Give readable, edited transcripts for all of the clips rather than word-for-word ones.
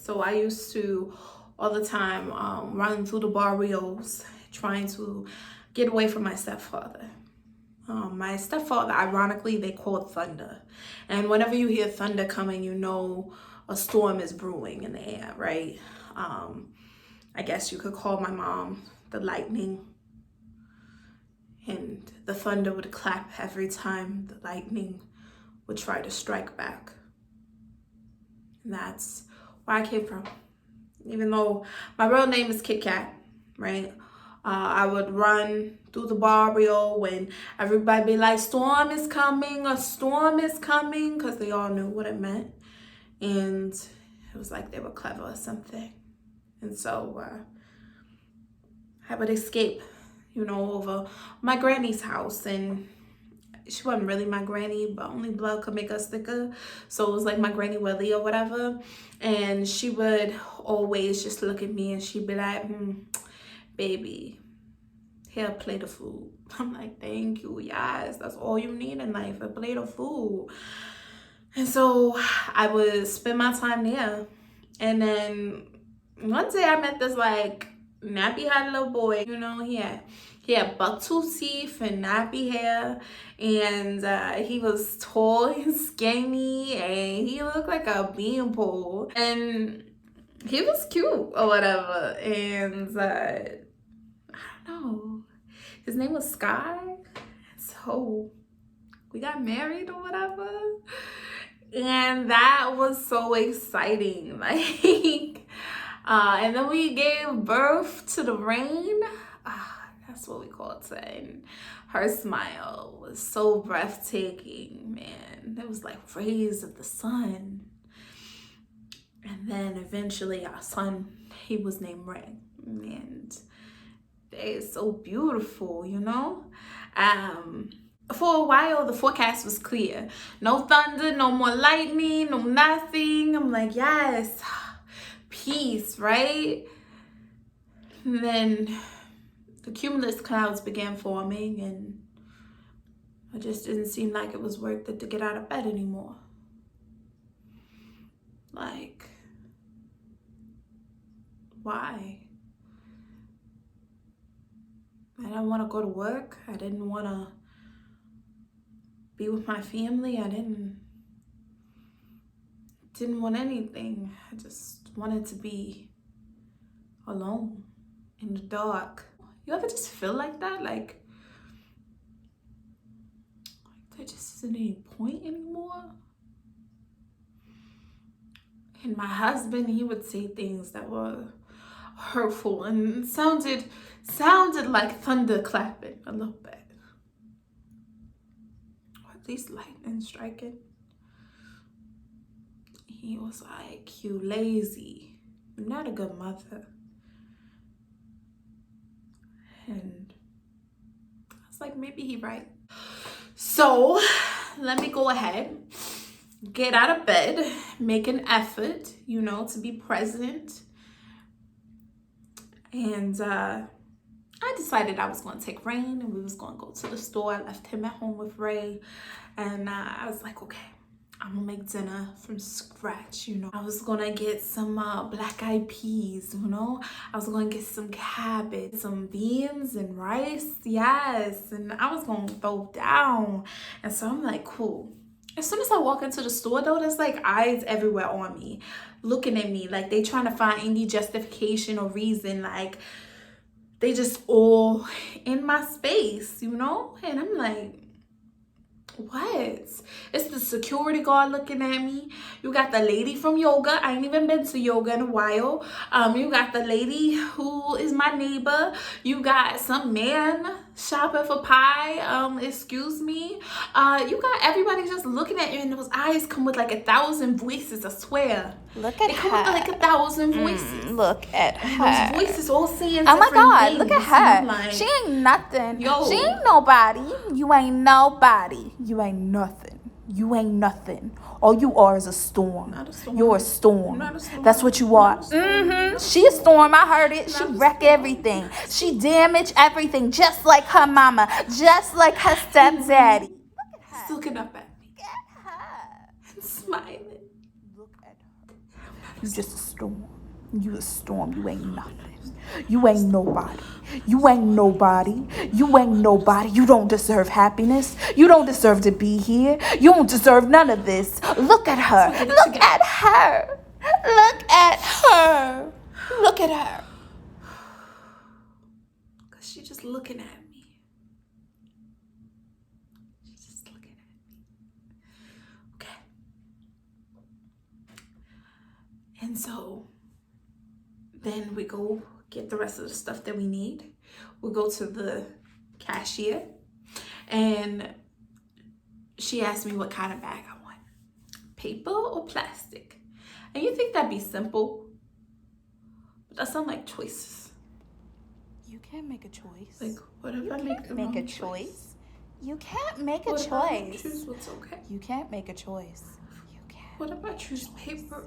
So I used to all the time run through the barrios trying to get away from my stepfather. My stepfather, ironically, they called thunder. And whenever you hear thunder coming, you know a storm is brewing in the air, right? I guess you could call my mom the lightning. And the thunder would clap every time the lightning would try to strike back. And that's where I came from. Even though my real name is Kit Kat, right? I would run through the barrio when everybody be like, storm is coming, a storm is coming, because they all knew what it meant. And it was like they were clever or something. And so I would escape, you know, over my granny's house. And she wasn't really my granny, but only blood could make us thicker. So it was like my granny Willie or whatever. And she would always just look at me and she'd be like, baby, here, a plate of food. I'm like, thank you, yes, that's all you need in life, a plate of food. And so I would spend my time there. And then one day I met this like nappy-headed little boy. You know, he had buck-tooth teeth and nappy hair, and he was tall and skinny, and he looked like a beanpole, and he was cute or whatever. And I don't know, his name was Sky. So we got married or whatever, and that was so exciting. Like and then we gave birth to the rain. That's what we called it. And her smile was so breathtaking, man. It was like rays of the sun. And then eventually our son, he was named Ray. And they are so beautiful, you know? For a while, the forecast was clear. No thunder, no more lightning, no nothing. I'm like, yes, peace, right? And then the cumulus clouds began forming, and it just didn't seem like it was worth it to get out of bed anymore. Like, why? I didn't want to go to work. I didn't want to be with my family. I didn't want anything. I just wanted to be alone in the dark. You ever just feel like that? Like there just isn't any point anymore? And my husband, he would say things that were hurtful and sounded like thunder clapping a little bit. Or at least lightning striking. He was like, you lazy. You're not a good mother. And I was like, maybe he's right. So let me go ahead, get out of bed, make an effort, you know, to be present. And I decided I was going to take Rain and we was going to go to the store. I left him at home with Ray. And I was like, okay, I'm gonna make dinner from scratch, you know. I was gonna get some black-eyed peas, you know. I was gonna get some cabbage, some beans and rice, yes. And I was gonna throw down. And so I'm like, cool. As soon as I walk into the store though, there's like eyes everywhere on me, looking at me, like they trying to find any justification or reason, like they just all in my space, you know. And I'm like, what? It's the security guard looking at me. You got the lady from yoga. I ain't even been to yoga in a while. You got the lady who is my neighbor. You got some man shopping for pie. Excuse me. You got everybody just looking at you, and those eyes come with like 1,000 voices, I swear. Look at they her. Come with like 1,000 voices. Look at and her. Those voices all saying oh my God, things. look at her. Like, she ain't nothing. Yo. She ain't nobody. You ain't nobody. You ain't nothing. You ain't nothing. All you are is a storm. Not a storm. You're a storm. Not a storm. That's what you are. She a storm. I heard it. She wrecked everything. She damaged everything, just like her mama, just like her stepdaddy. Look at her. She's looking up at me. Look at her. And smiling. Look at her. You just a storm. You a storm. You ain't nothing. You ain't nobody. You ain't nobody. You ain't nobody. You don't deserve happiness. You don't deserve to be here. You don't deserve none of this. Look at her. Look at her. Look at her. Look at her. Because she's just looking at me. She's just looking at me. Okay. And so then we go get the rest of the stuff that we need. We go to the cashier and she asked me what kind of bag I want. Paper or plastic? And you think that'd be simple? But that sound like choices. You can't make a choice. Like, what if I make the wrong choice? You can't make a What if I choice. choose what's okay? You can't make a choice. You can't. What if I choose paper?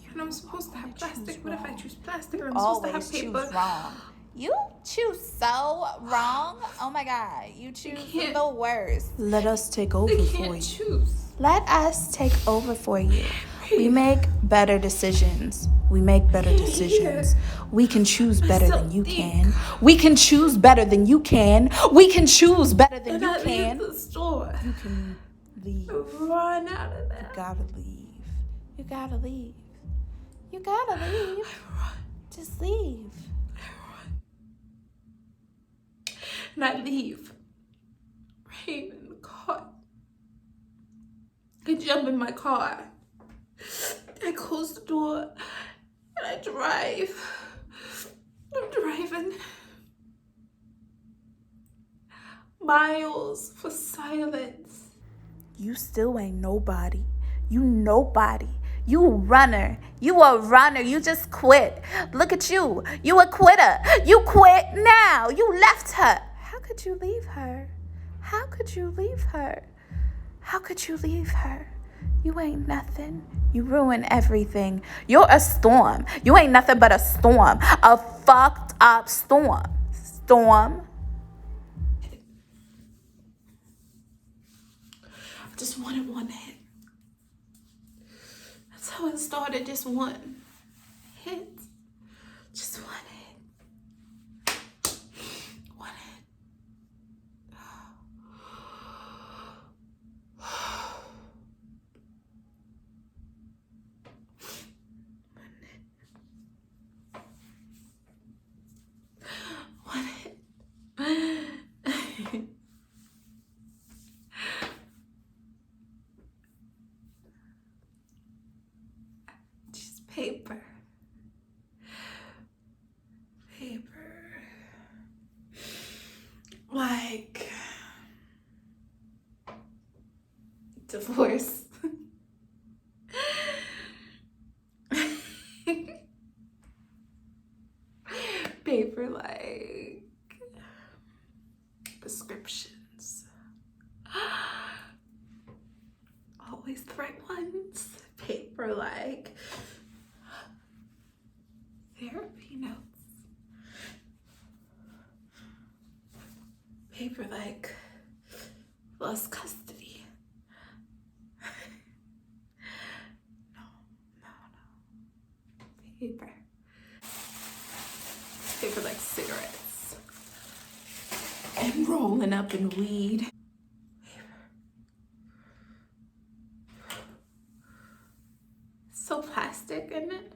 And I'm supposed to have plastic. What if I choose plastic and I'm Always supposed to have paper? choose wrong. You choose so wrong. Oh my God. You choose the worst. Let us take over I for can't you. choose. Let us take over for you. We make better decisions. We make better decisions. We can choose better than you can. We can choose better than you can. We can choose better than you can. Leave the store. You can leave. Run out of there. You gotta leave. You gotta leave. You gotta leave. Just leave. And I leave. Rain in the car. I jump in my car. I close the door and I drive. I'm driving miles for silence. You still ain't nobody. You nobody. You a runner. You a runner. You just quit. Look at you. You a quitter. You quit now. You left her. How could you leave her? How could you leave her? How could you leave her? You ain't nothing. You ruin everything. You're a storm. You ain't nothing but a storm. A fucked up storm. Storm. I just wanted one hit. That's how it started. Just one hit. Just one hit. One hit. One hit. Just paper. Paper. Like divorce. Paper like prescriptions. Always the right ones. Paper like therapy notes. Paper like lost custody. No. Paper. Paper like cigarettes. And rolling up in weed. So plastic, isn't it?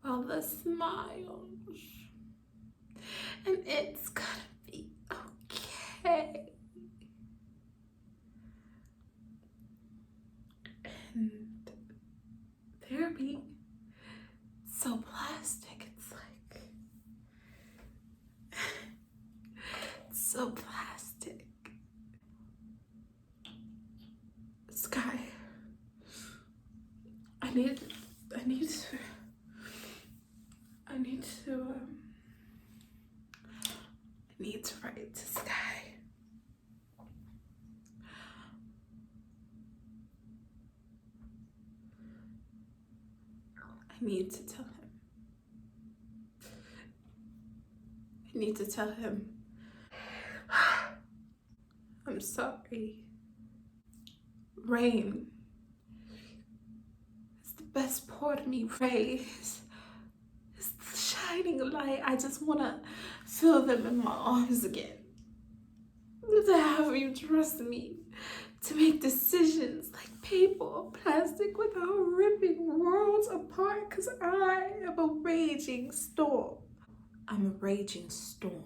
All the smiles. And it's gonna be okay. And therapy, so plastic. It's like, it's so plastic. Sky, I need to write to Sky. I need to tell him. I need to tell him. I'm sorry. Rain is the best part of me, Ray, is the shining light. I just want to feel them in my arms again. To have you trust me to make decisions like paper or plastic without ripping worlds apart, because I am a raging storm. I'm a raging storm.